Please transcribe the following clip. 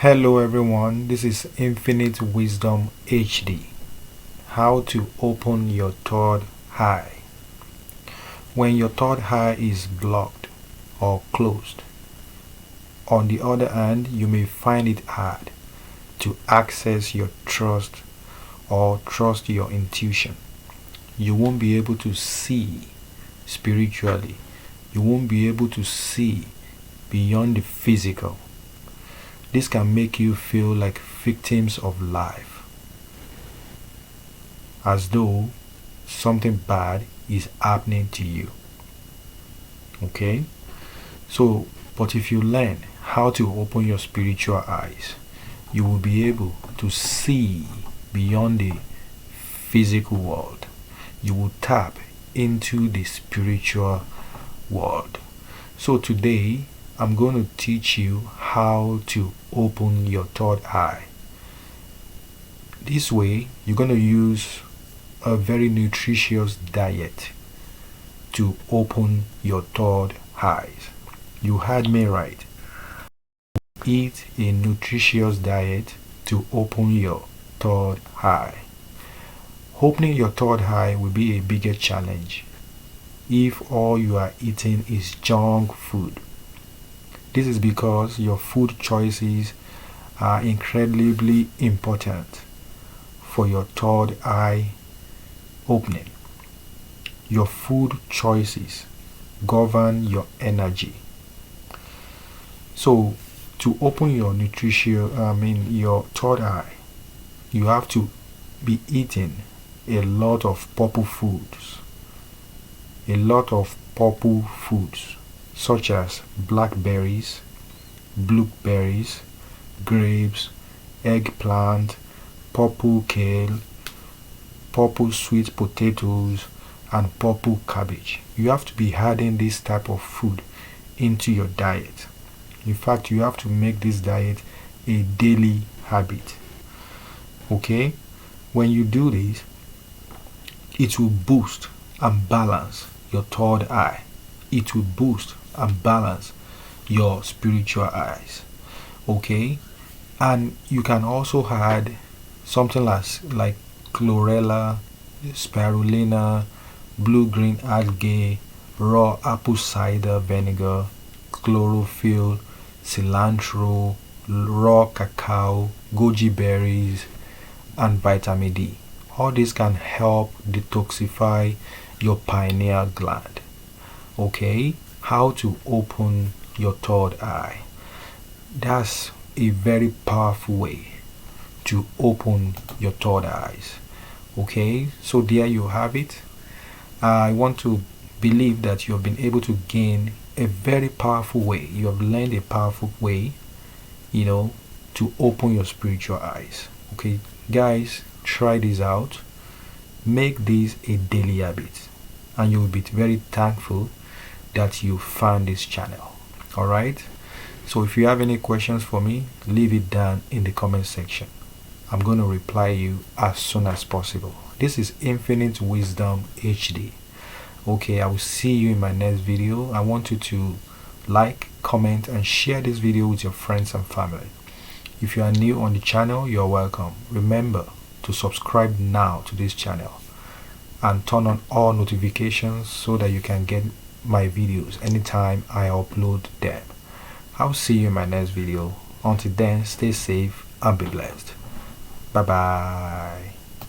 Hello everyone, this is Infinite Wisdom HD. How to open your third eye. When your third eye is blocked or closed. On the other hand, you may find it hard to access your trust or trust your intuition. You won't be able to see spiritually. You won't be able to see beyond the physical. This can make you feel like victims of life, as though something bad is happening to you. Okay? So, but if you learn how to open your spiritual eyes, you will be able to see beyond the physical world. You will tap into the spiritual world. So today, I'm going to teach you how to open your third eye. This way, you're going to use a very nutritious diet to open your third eyes. You heard me right. Eat a nutritious diet to open your third eye. Opening your third eye will be a bigger challenge if all you are eating is junk food. This is because your food choices are incredibly important for your third eye opening. Your food choices govern your energy. So, to open your your third eye, you have to be eating a lot of purple foods. Such as blackberries, blueberries, grapes, eggplant, purple kale, purple sweet potatoes, and purple cabbage. You have to be adding this type of food into your diet. In fact, you have to make this diet a daily habit. Okay? When you do this, it will boost and balance your third eye. It will boost and balance your spiritual eyes. Okay? And you can also add something like chlorella, spirulina, blue-green algae, raw apple cider vinegar, chlorophyll, cilantro, raw cacao, goji berries, and vitamin D. All this can help detoxify your pineal gland. Okay? How to open your third eye. That's a very powerful way to open your third eyes. Okay? So there you have it. I want to believe that you have been able to gain a very powerful way. You have learned a powerful way, to open your spiritual eyes. Okay? Guys, try this out. Make this a daily habit, and you will be very thankful that you found this channel. Alright? So if you have any questions for me, leave it down in the comment section. I'm going to reply you as soon as possible. This is Infinite Wisdom HD. Okay, I will see you in my next video. I want you to like, comment, and share this video with your friends and family. If you are new on the channel, you're welcome. Remember to subscribe now to this channel and turn on all notifications so that you can get my videos anytime I upload them. I'll see you in my next video. Until then, stay safe and be blessed. Bye bye.